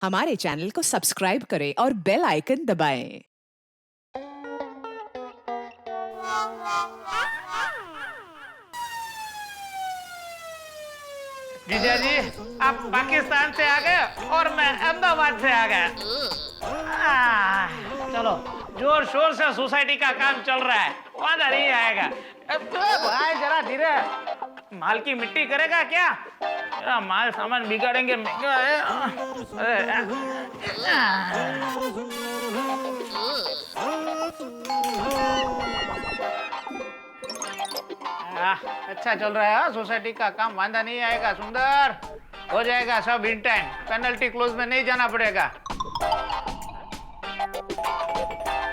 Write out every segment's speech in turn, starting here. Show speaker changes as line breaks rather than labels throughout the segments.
हमारे चैनल को सब्सक्राइब करें और बेल आइकन दबाएं।
जीजा जी, आप पाकिस्तान से आ गए और मैं अहमदाबाद से आ गया। चलो, जोर शोर से सोसाइटी का काम चल रहा है, वादा नहीं आएगा। भाई जरा धीरे, माल की मिट्टी करेगा क्या? जरा माल सामान बिगाड़ेंगे, महंगा है। अच्छा चल रहा है सोसाइटी का काम, वादा नहीं आएगा। सुंदर हो जाएगा सब इन टाइम, पेनल्टी क्लोज में नहीं जाना पड़ेगा।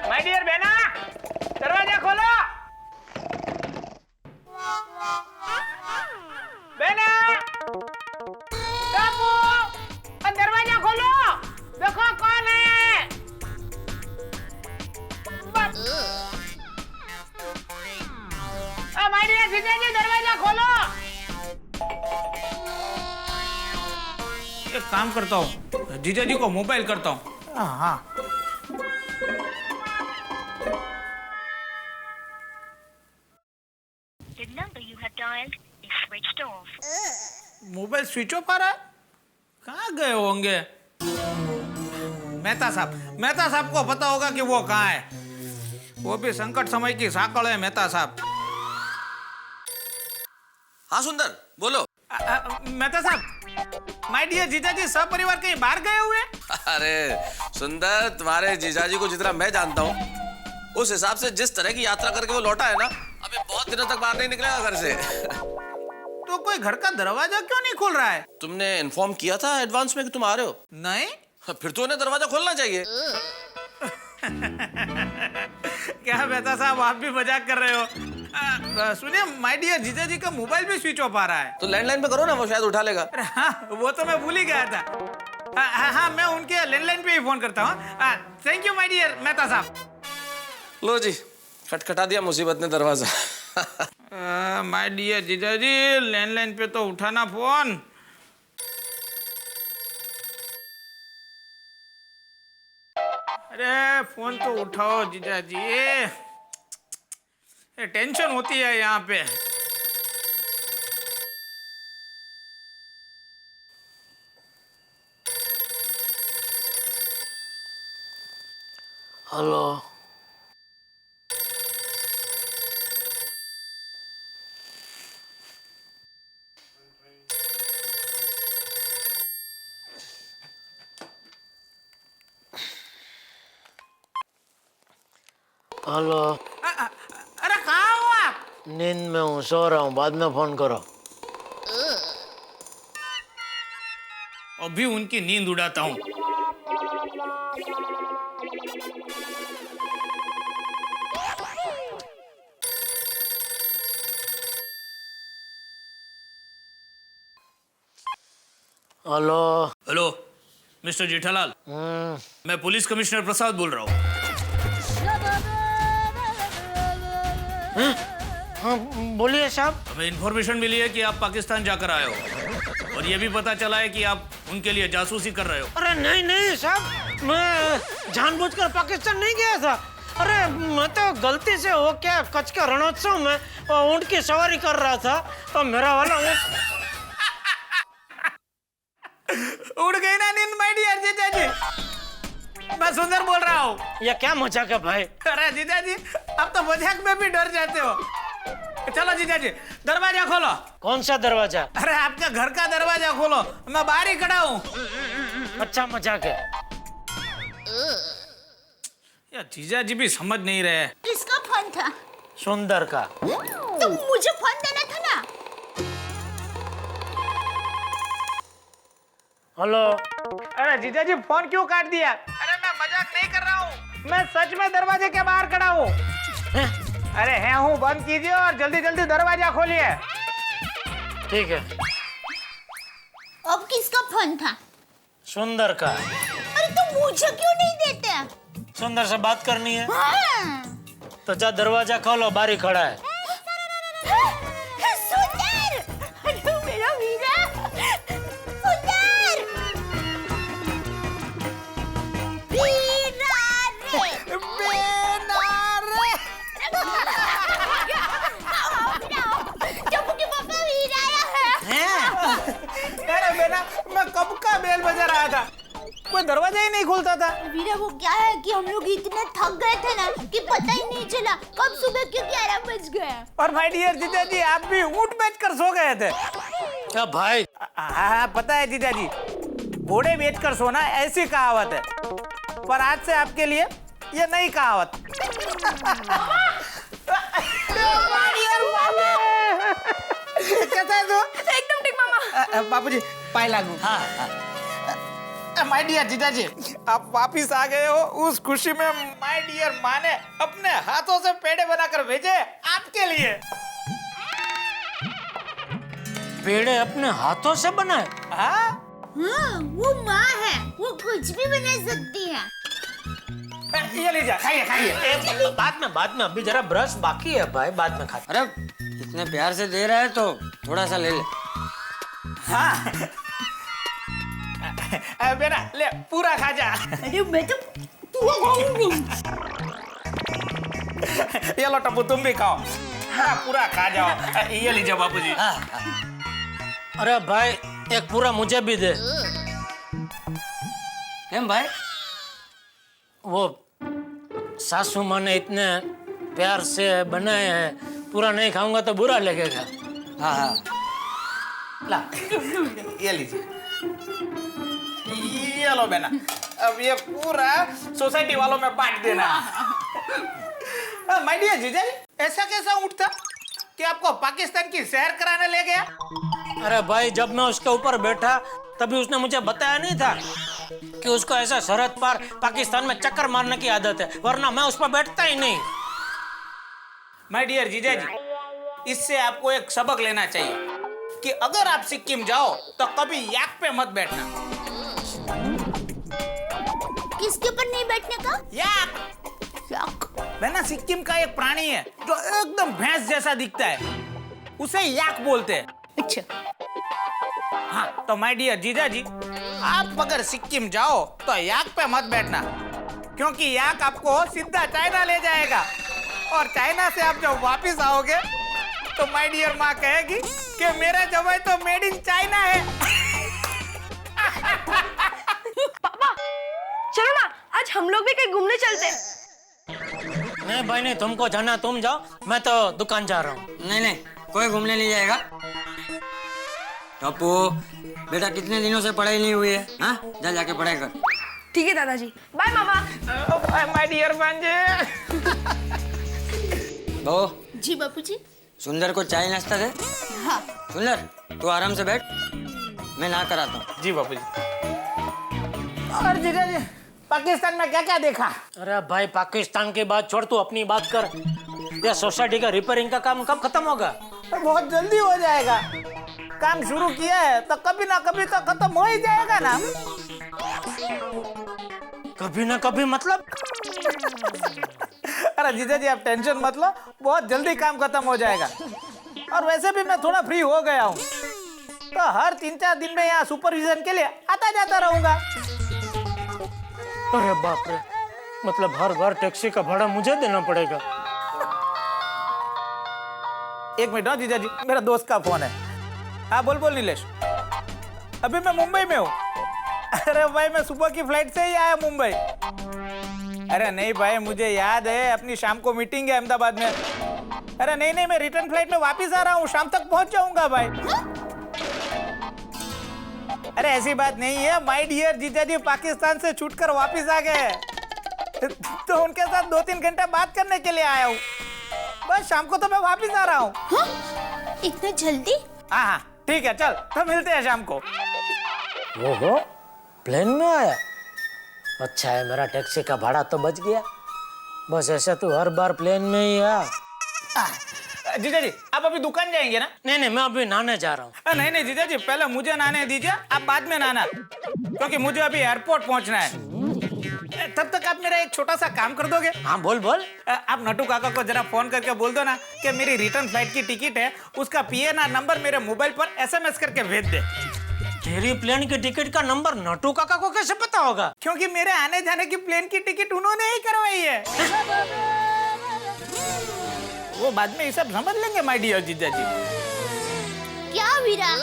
माय डियर बहना, दरवाजा खोलो। बहना, बाबू, दरवाजा खोलो, देखो कौन है। माय डियर जीजा जी, दरवाजा खोलो। एक काम करता हूँ, जीजा जी को मोबाइल करता हूँ। हाँ,
The number you have dialed is switched off.
Mobile switch off आ रहा है। कहाँ गए होंगे? मेहता साहब को पता होगा कि वो कहाँ है। वो भी संकट समय की साकड़ है मेहता साहब।
हाँ सुंदर, बोलो।
मेहता साहब, माय डियर जीजाजी सब परिवार कहीं बाहर गए हुए?
अरे सुंदर, तुम्हारे जीजाजी को जितना मैं जानता हूँ, उस हिसाब से जिस तरह की यात्रा करके वो लौटा है ना, अभी बहुत दिनों तक बाहर नहीं निकलेगा घर से।
तो कोई घर का दरवाजा क्यों नहीं खोल रहा है?
तुमने इन्फॉर्म किया था एडवांस में कि तुम आ रहे हो?
नहीं।
फिर तो उन्हें दरवाजा खोलना चाहिए।
क्या मेहता साहब, आप भी मजाक कर रहे हो? सुनिए, माय डियर जीजाजी का मोबाइल भी स्विच ऑफ आ रहा है।
तो लैंडलाइन पे करो ना, वो शायद उठा लेगा।
हाँ, वो तो मैं भूल ही गया था। हाँ, मैं उनके लैंडलाइन पे ही फोन करता हूँ। Thank you my dear Mehta साहब।
लो जी, खटखटा दिया मुसीबत ने दरवाजा।
माय डियर जीजाजी, लैंडलाइन पे तो उठाना फोन। अरे फोन तो उठाओ जीजाजी, ये टेंशन होती है यहाँ पे।
Hello, hello.
अरे कहाँ हो आप?
नींद में हूँ, सो रहा हूँ, बाद में फोन करो।
अभी उनकी नींद उड़ाता हूँ।
हेलो।
हेलो मिस्टर जेठालाल, मैं पुलिस कमिश्नर प्रसाद बोल रहा हूँ।
हाँ, बोलिए साहब।
हमें इन्फॉर्मेशन मिली है कि आप पाकिस्तान जाकर आए हो, और ये भी पता चला है कि आप उनके लिए जासूसी कर रहे हो।
अरे नहीं साहब, मैं जानबूझकर पाकिस्तान नहीं गया था। अरे मैं तो गलती से हो क्या कच्छ के रणोत्सव में ऊंट की सवारी कर रहा था, तो मेरा वाला
उड़ गई ना नींद माय डियर जीजाजी। मैं सुंदर बोल रहा हूँ।
ये क्या मजाक है भाई?
अरे जीजाजी, आप तो मजाक में भी डर जाते हो। चलो जीजाजी, दरवाजा खोलो।
कौन सा दरवाजा?
अरे आपके घर का दरवाजा खोलो, मैं बाहर ही खड़ा हूँ।
अच्छा मजाक है।
यार जीजाजी भी समझ नहीं रहे।
किसका फोन था?
सुंदर का।
तो मुझे फोन देना था ना।
हेलो।
अरे जीजाजी, फोन क्यों काट दिया? अरे मैं मजाक नहीं कर रहा हूँ, मैं सच में दरवाजे के बाहर खड़ा हूँ। अरे है हूँ, बंद कीजिए और जल्दी जल्दी दरवाजा खोलिए।
ठीक है।
अब किसका फोन था?
सुंदर का।
अरे तो मुझे क्यों नहीं देते?
सुंदर से बात करनी है।
हाँ।
तो जा दरवाजा खोलो, बारी खड़ा है।
सुंदर, अरे मेरा वीरा, सुंदर।
बेल बजा रहा था, कोई दरवाजा ही नहीं खुलता था।
वीरा वो क्या है कि हम लोग इतने थक गए थे ना कि पता ही नहीं चला कब सुबह के 11 बज गए।
और माय डियर जीजा जी, आप भी ऊँट बेचकर सो गए थे।
क्या भाई?
हाँ पता है जीजा जी, घोड़े बेचकर सोना ऐसी कहावत है, पर आज से आपके लिए ये नई कहावत। कैसा है तू?
एकदम ठीक मामा।
बाबूजी पाए लागू। माय डियर जीजा जी, आप वापिस आ गए हो, उस खुशी में माय डियर माँ ने अपने हाथों से पेड़े बनाकर भेजे आपके लिए।
पेड़े अपने हाथों से बनाए?
हाँ
वो माँ है, वो कुछ भी बना सकती है।
ये लीजिए, खाइए खाइए।
बाद में अभी जरा ब्रश बाकी है भाई, बाद में खा।
अरे इतने प्यार से दे रहा है तो थोड़ा सा ले ले।
हाँ बेटा ले पूरा खा जा।
अरे मैं तो पूरा खाऊंगी।
ये लो टप्पू, तुम भी खाओ। हाँ, पूरा खा जाओ। ये लीजिए बापूजी।
अरे भाई एक पूरा मुझे भी दे।
क्यों भाई?
वो सासू माँ ने इतने प्यार से बनाए हैं, पूरा नहीं खाऊंगा तो बुरा लगेगा।
हाँ हाँ
ला ये लीजिए। ये लो बेना, अब ये पूरा सोसाइटी वालों में बांट देना। माय डियर जीजा जी, ऐसा कैसा ऊँट था कि आपको पाकिस्तान की सैर कराने ले गया?
अरे भाई जब मैं उसके ऊपर बैठा तभी उसने मुझे बताया नहीं था कि उसको ऐसा सरहद पार पाकिस्तान में चक्कर मारने की आदत है, वरना मैं उस पर बैठता ही नहीं।
माय डियर जीजा जी, इससे आपको एक सबक लेना चाहिए कि अगर आप सिक्किम जाओ तो कभी याक पे मत बैठना।
किसके ऊपर नहीं बैठने का?
याक ना सिक्किम का एक प्राणी है जो एकदम भैंस जैसा दिखता है, उसे याक बोलते हैं।
अच्छा
हाँ तो माय डियर जीजा जी, आप अगर सिक्किम जाओ तो याक पे मत बैठना, क्योंकि याक आपको सीधा चाइना ले जाएगा, और चाइना से आप जब वापिस आओगे तो माय डियर माँ कहेगी कि मेरा जवाई तो मेड इन चाइना है।
पापा चलो ना, आज हम लोग भी कहीं घूमने चलते हैं।
नहीं भाई नहीं, तुमको जाना तुम जाओ, मैं तो दुकान जा रहा हूँ।
नहीं नहीं, कोई घूमने नहीं जाएगा। टप्पू बेटा कितने दिनों से पढ़ाई नहीं हुई है? हाँ जा जाके पढ़ाई कर।
ठीक है दादाजी, बाय मामा।
माय डियर भांजे।
बहू
जी बापूजी।
सुंदर को चाय नाश्ता दे।
हाँ
सुंदर तू आराम से बैठ, मैं ना कराता हूँ।
जी बापूजी। और जीजा जी, पाकिस्तान में क्या क्या देखा?
अरे भाई पाकिस्तान की बात छोड़, तू अपनी बात कर। ये सोसाइटी का रिपेयरिंग का काम कब खत्म होगा?
बहुत जल्दी हो जाएगा, काम शुरू किया है तो कभी ना कभी तो खत्म हो ही जाएगा ना।
कभी ना कभी मतलब?
अरे जीजा जी आप टेंशन मत लो, बहुत जल्दी काम खत्म हो जाएगा। और वैसे भी मैं थोड़ा फ्री हो गया हूँ, तो हर 3-4 दिन में यहाँ सुपरविजन के लिए आता जाता रहूंगा।
अरे बाप रे, मतलब हर बार टैक्सी का भाड़ा मुझे देना पड़ेगा?
एक मिनट हो जीजा जी, मेरा दोस्त का फोन है। हाँ बोल नीलेश, अभी मैं मुंबई में हूँ। अरे भाई मैं सुबह की फ्लाइट से ही आया मुंबई। अरे नहीं भाई मुझे याद है, अपनी शाम को मीटिंग है अहमदाबाद में। अरे नहीं मैं रिटर्न फ्लाइट में वापस आ रहा हूँ, शाम तक पहुंच जाऊंगा भाई। अरे ऐसी बात नहीं है, माय डियर जीजा जी पाकिस्तान से छूटकर वापस आ गए, तो उनके साथ 2-3 घंटा बात करने के लिए आया हूँ। बस शाम को तो मैं वापस आ रहा हूँ।
इतना जल्दी?
हाँ ठीक है, चल तो मिलते हैं शाम को।
ओहो, प्लेन में आया? अच्छा है, मेरा टैक्सी का भाड़ा तो बच गया। बस ऐसा तू हर बार प्लेन में ही आ।
जीजा जी आप अभी दुकान जाएंगे ना?
नहीं मैं अभी नहाने जा रहा हूँ।
नहीं जीजा जी, पहले मुझे नहाने दीजिए, आप बाद में नहाना, क्योंकि मुझे अभी एयरपोर्ट पहुंचना है। तब तक आप मेरा एक छोटा सा काम कर दोगे?
हाँ बोल।
आप नटू काका को जरा फोन करके बोल दो ना कि मेरी रिटर्न फ्लाइट की टिकट है, उसका PNR नंबर मेरे मोबाइल पर SMS करके भेज दे।
तेरी प्लेन की टिकट का नंबर नटू काका को कैसे पता होगा?
क्योंकि मेरे आने जाने की प्लेन की टिकट उन्होंने ही करवाई है। वो बाद में ये सब समझ लेंगे माय डियर जीजा जी।
क्या वीरा?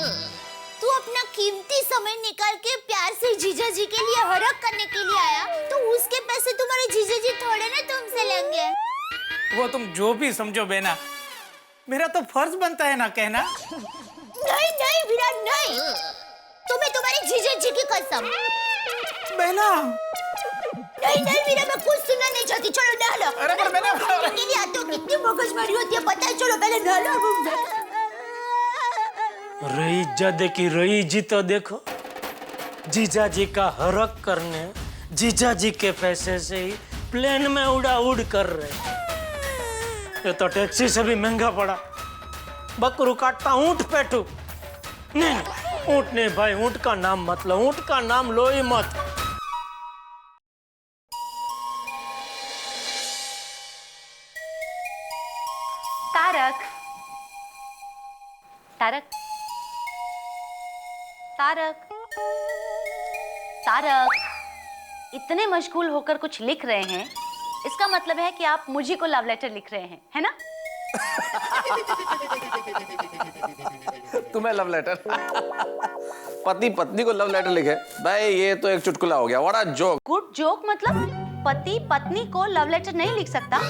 तू अपना कीमती समय निकाल के प्यार से जीजा जी के लिए हरक करने के लिए आया, तो उसके पैसे तुम्हारे जीजा जी थोड़े ना तुमसे लेंगे।
वो तुम जो भी समझो बेना, मेरा तो फर्ज बनता है ना कहना।
नहीं नहीं विराट नहीं, तुम्हें तुम्हारे जीजा जी की कसम।
बेना
नहीं नहीं वीरा, मैं कुछ सुनना नहीं चाहती, चलो नहा लो।
अरे पर मैंने
के लिए आते हो कितनी मगजमारी होती है पता है, चलो पहले नहा लो।
रही जा देखी रही जी तो देखो, जीजा जी का हरक करने जीजा जी के पैसे से ही प्लेन में उड़ा उड़ कर रहे। ये तो टैक्सी से भी महंगा पड़ा। बकरू काटता ऊंट पेटू। नहीं ऊंट नहीं भाई, ऊंट का नाम मत लो, ऊंट का नाम लो ही मत।
तारक, तारक, तारक, तारक, इतने मशगूल होकर कुछ लिख रहे हैं, इसका मतलब है कि आप मुझे को लव लेटर लिख रहे हैं, है ना?
तुम्हें लव लेटर? पति पत्नी को लव लेटर लिखे? भाई ये तो एक चुटकुला हो गया। What a joke.
Good joke मतलब पति पत्नी को लव लेटर नहीं लिख सकता?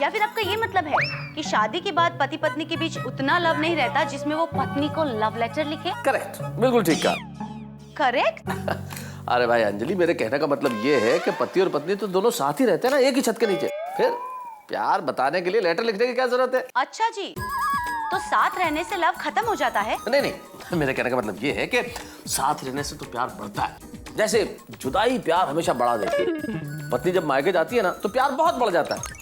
या फिर आपका ये मतलब है कि शादी के बाद पति पत्नी के बीच उतना लव नहीं रहता जिसमें वो पत्नी को लव लेटर लिखे?
करेक्ट, बिल्कुल ठीक कहा।
करेक्ट?
अरे भाई अंजलि, मेरे कहने का मतलब ये है कि पति और पत्नी तो दोनों साथ ही रहते हैं ना, एक ही छत के नीचे। फिर प्यार बताने के लिए लेटर लिखने की क्या जरूरत है?
अच्छा जी, तो साथ रहने से लव खत्म हो जाता है?
नहीं नहीं, मेरे कहने का मतलब ये है कि साथ रहने से तो प्यार बढ़ता है। जैसे जुदाई प्यार हमेशा बढ़ा देती है। पत्नी जब मायके जाती है ना तो प्यार बहुत बढ़ जाता है।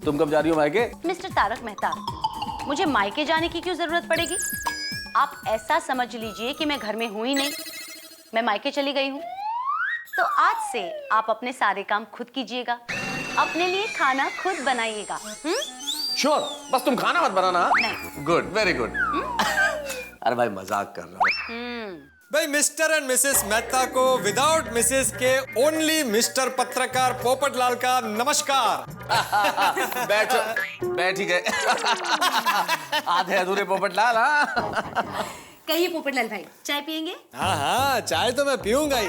तुम कब जा रही हो मायके?
मिस्टर तारक मेहता, मुझे मायके जाने की क्यों जरूरत पड़ेगी? आप ऐसा समझ लीजिए कि मैं घर में हूं ही नहीं, मैं मायके चली गई हूँ। तो आज से आप अपने सारे काम खुद कीजिएगा, अपने लिए खाना खुद बनाइएगा।
श्योर, बस तुम खाना मत बनाना।
नहीं।
Good, very good. अरे भाई मजाक कर रहा हूँ।
भाई मिस्टर एंड मिसेस मेहता को विदाउट मिसेस के ओनली मिस्टर पत्रकार पोपटलाल का नमस्कार।
बैठो, बैठ ही गए। आधे अधूरे पोपटलाल। हाँ
कहिए पोपटलाल भाई, चाय पियेंगे?
हाँ हाँ, चाय तो मैं पीऊंगा ही।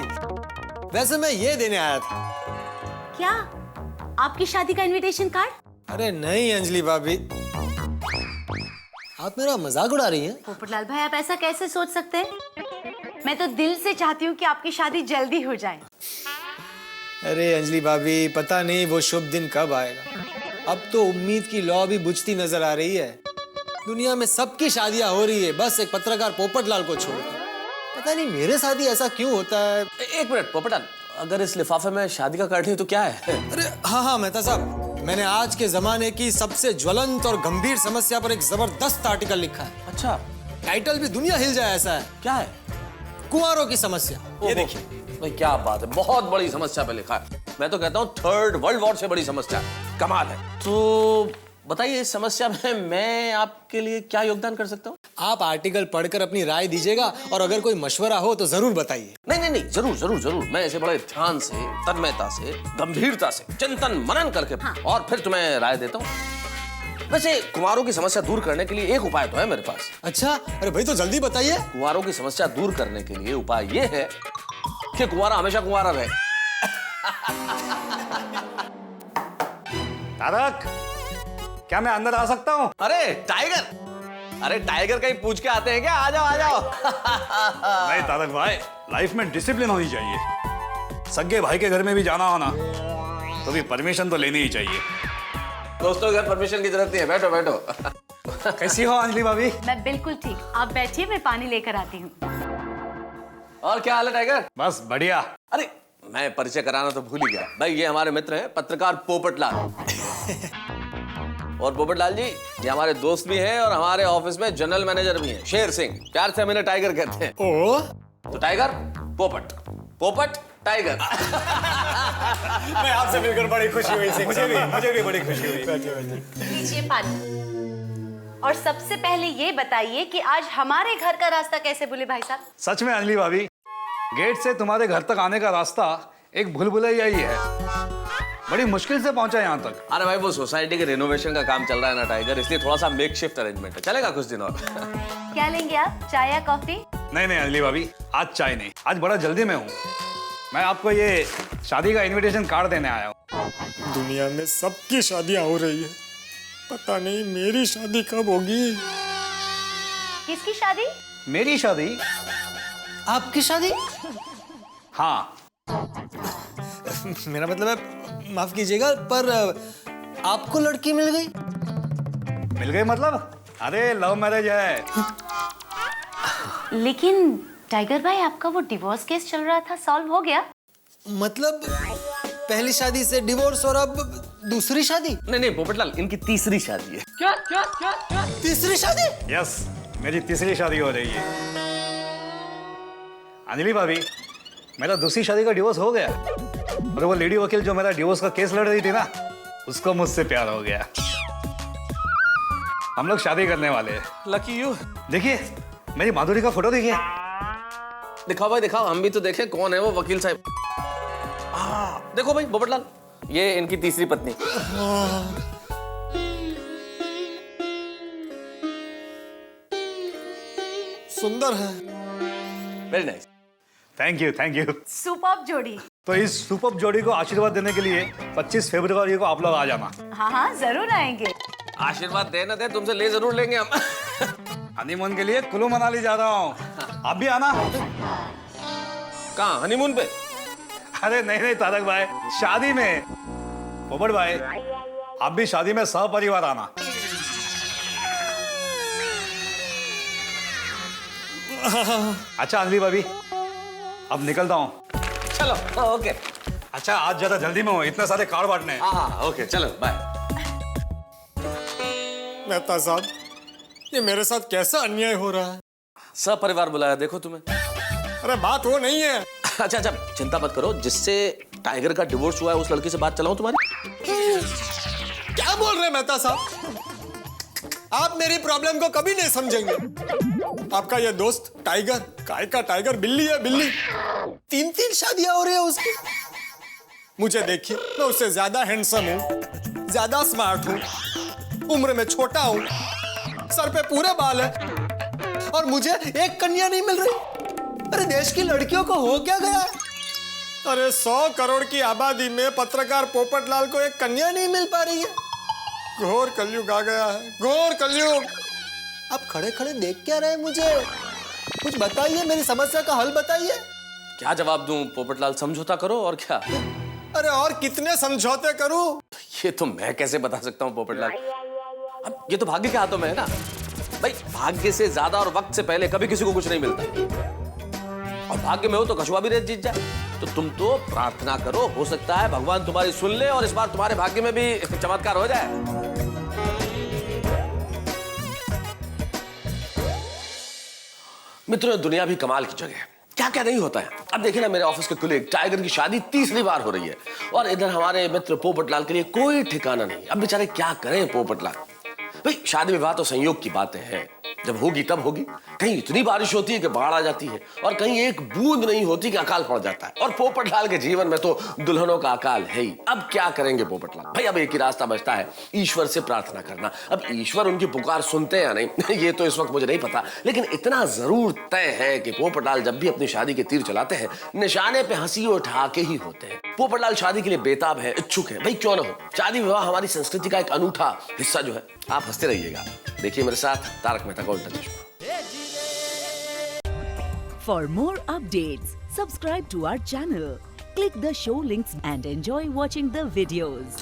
वैसे मैं ये देने आया था।
क्या? आपकी शादी का इनविटेशन कार्ड?
अरे नहीं अंजलि भाभी, आप मेरा मजाक उड़ा रही हैं।
पोपटलाल भाई, आप ऐसा कैसे सोच सकते हैं? मैं तो दिल से चाहती हूँ कि आपकी शादी जल्दी हो जाए।
अरे अंजलि भाभी, पता नहीं वो शुभ दिन कब आएगा। अब तो उम्मीद की लौ भी बुझती नजर आ रही है। दुनिया में सबकी शादियां हो रही है, बस एक पत्रकार पोपटलाल को छोड़। पता नहीं मेरे साथ ही ऐसा क्यों होता है।
एक मिनट पोपटलाल, अगर इस लिफाफे में शादी का कार्ड है तो क्या है?
अरे हाँ हाँ मेहता साहब, मैंने आज के जमाने की सबसे ज्वलंत और गंभीर समस्या पर एक जबरदस्त आर्टिकल लिखा है।
अच्छा,
टाइटल भी दुनिया हिल जाए ऐसा है।
क्या है?
कुंवारों की समस्या। ये देखिए
भाई, क्या बात है, बहुत बड़ी समस्या पे लिखा है। मैं तो कहता हूँ थर्ड वर्ल्ड वॉर से बड़ी समस्या है। कमाल है। तो बताइए, इस समस्या में मैं आपके लिए क्या योगदान कर सकता हूँ?
आप आर्टिकल पढ़कर अपनी राय दीजिएगा और अगर कोई मशवरा हो तो जरूर बताइए।
नहीं नहीं नहीं, जरूर जरूर जरूर। मैं ऐसे बड़े ध्यान से, तन्मयता से, गंभीरता से, चिंतन मनन करके और फिर तुम्हें राय देता हूँ। वैसे कुंवारों की समस्या दूर करने के लिए एक उपाय तो है मेरे पास।
अच्छा, अरे भाई तो जल्दी बताइए।
कुंवारों की समस्या दूर करने के लिए उपाय ये है कि कुंवारा हमेशा कुंवारा रहे।
तारक, क्या मैं अंदर आ सकता हूँ?
अरे टाइगर, अरे टाइगर कहीं पूछ के आते हैं क्या? आ जाओ आ जाओ।
नहीं तारक भाई, लाइफ में डिसिप्लिन होनी चाहिए। सगे भाई के घर में भी जाना हो ना तो भी परमिशन तो लेनी ही चाहिए।
दोस्तों घर परमिशन की जरूरत नहीं है, बैठो बैठो।
कैसी हो अंजलि भाभी?
मैं बिल्कुल ठीक, आप बैठिए, मैं पानी लेकर आती हूँ।
और क्या हाल है टाइगर?
बस बढ़िया।
अरे मैं परिचय कराना तो भूल ही गया। भाई ये हमारे मित्र हैं पत्रकार पोपटलाल। और पोपटलाल जी ये हमारे दोस्त भी हैं और हमारे ऑफिस में जनरल मैनेजर भी हैं, शेर सिंह। प्यार से हम इन्हें टाइगर कहते हैं।
ओ
तो टाइगर पोपट, पोपट टाइगर।
मैं आपसे मिलकर बड़ी खुशी हुई। मुझे भी बड़ी खुशी हुई।
लीजिए पानी। और सबसे पहले ये बताइए कि आज हमारे घर का रास्ता कैसे भूले भाई साहब?
सच में अंजलि भाभी, गेट से तुम्हारे घर तक आने का रास्ता एक भूलभुलैया ही है। बड़ी मुश्किल से पहुंचा यहाँ तक।
अरे भाई वो सोसाइटी के रिनोवेशन का काम चल रहा है ना टाइगर, इसलिए थोड़ा सा मेकशिफ्ट अरेंजमेंट है। चलेगा कुछ दिन और।
क्या लेंगे आप, चाय या कॉफी?
नहीं नहीं अंजलि भाभी, आज चाय नहीं, आज बड़ा जल्दी में हूँ। मैं आपको ये शादी का इनविटेशन कार्ड देने आया हूँ।
दुनिया में सबकी शादियां हो रही है, पता नहीं मेरी शादी कब होगी।
किसकी शादी?
मेरी शादी?
आपकी शादी?
हाँ।
मेरा मतलब है, माफ कीजिएगा, पर आपको लड़की मिल गई?
मिल गई मतलब? अरे लव मैरिज है।
लेकिन टाइगर भाई, आपका वो डिवोर्स केस चल रहा था, सॉल्व हो गया?
मतलब पहली शादी से डिवोर्स और अब दूसरी शादी?
नहीं नहीं पोपटलाल, इनकी तीसरी शादी है।
क्या? तीसरी शादी?
यस, मेरी तीसरी शादी हो रही है। अंजलि भाभी, मेरा दूसरी शादी का डिवोर्स हो गया और वो लेडी वकील जो मेरा डिवोर्स का केस लड़ रही थी ना, उसको मुझसे प्यार हो गया। हम लोग शादी करने वाले हैं।
Lucky you.
देखिए मेरी माधुरी का फोटो देखिए।
दिखाओ भाई दिखाओ, हम भी तो देखें कौन है वो वकील साहब। देखो भाई पोपटलाल, ये इनकी तीसरी पत्नी।
सुंदर है।
Very nice.
Thank you thank you.
Superb जोड़ी।
तो इस सुपर्ब जोड़ी को आशीर्वाद देने के लिए 25 फरवरी को आप लोग आ जाना।
हाँ हाँ जरूर आएंगे।
आशीर्वाद दे ना दे, तुमसे ले जरूर लेंगे हम।
हनीमून के लिए कुल्लू मनाली जा रहा हूँ, आप भी आना।
कहाँ हनीमून पे?
अरे नहीं नहीं तारक भाई, शादी में। पोपट भाई, आप भी शादी में सपरिवार आना। अच्छा अंजलि भाभी, अब निकलता हूँ।
चलो ओके।
अच्छा आज ज्यादा जल्दी में हो, इतने सारे कार्ड बांटने हैं।
हाँ ओके चलो बाय।
मेहता साहब, ये मेरे साथ कैसा अन्याय हो रहा है?
सब परिवार बुलाया देखो तुम्हें।
अरे बात वो नहीं है।
अच्छा अच्छा चिंता मत करो, जिससे टाइगर का डिवोर्स हुआ है उस लड़की से बात चलाऊं तुम्हारी।
क्या बोल रहे हैं मेहता साहब? आप मेरी प्रॉब्लम को कभी नहीं समझेंगे। आपका ये दोस्त टाइगर, काय का टाइगर, बिल्ली है बिल्ली। 3 शादियां हो रही है उसकी। मुझे देखिए, मैं उससे ज्यादा हैंडसम हूँ, ज्यादा स्मार्ट हूँ, उम्र में छोटा हूँ, सर पे पूरे बाल है, और मुझे एक कन्या नहीं मिल रही। अरे देश की लड़कियों को हो क्या गया? अरे 100 करोड़ की आबादी में पत्रकार पोपटलाल को एक कन्या नहीं मिल पा रही है। घोर कलयुग आ गया है, घोर कलयुग। आप खड़े खड़े देख क्या रहे मुझे? कुछ बताइए, मेरी समस्या का हल बताइए।
क्या जवाब दूं पोपटलाल, समझौता करो और क्या।
अरे और कितने समझौते करूं?
ये तो मैं कैसे बता सकता हूँ पोपटलाल, अब ये तो भाग्य के हाथों में है ना भाई। भाग्य से ज्यादा और वक्त से पहले कभी किसी को कुछ नहीं मिलता, और भाग्य में हो तो कछुआ भी रेत जीत जाए। तो तुम तो प्रार्थना करो, हो सकता है भगवान तुम्हारी सुन ले और इस बार तुम्हारे भाग्य में भी चमत्कार हो जाए। मित्रों, दुनिया भी कमाल की जगह है, क्या क्या नहीं होता है। अब देखिए ना, मेरे ऑफिस के कुलीग टाइगर की शादी तीसरी बार हो रही है, और इधर हमारे मित्र पोपटलाल के लिए कोई ठिकाना नहीं। अब बेचारे क्या करें पोपटलाल। भाई शादी विवाह तो संयोग की बातें हैं, जब होगी तब होगी। कहीं इतनी बारिश होती है कि बाढ़ आ जाती है, और कहीं एक बूंद नहीं होती कि अकाल पड़ जाता है। और पोपटलाल के जीवन में तो दुल्हनों का अकाल है ही। अब क्या करेंगे पोपटलाल भाई? अब एक ही रास्ता बचता है, ईश्वर से प्रार्थना करना। अब ईश्वर उनकी पुकार सुनते हैं या नहीं ये तो इस वक्त मुझे नहीं पता, लेकिन इतना जरूर तय है कि पोपटलाल जब भी अपनी शादी के तीर चलाते हैं, निशाने पे हंसी उठा के ही होते हैं। पोपटलाल शादी के लिए बेताब है, इच्छुक है। भाई क्यों ना हो, शादी विवाह हमारी संस्कृति का एक अनूठा हिस्सा जो है। आप हंसते रहिएगा, देखिए मेरे साथ तारक मेहता का उल्टा चश्मा।
For more updates, subscribe to our channel, click the show links and enjoy watching the videos.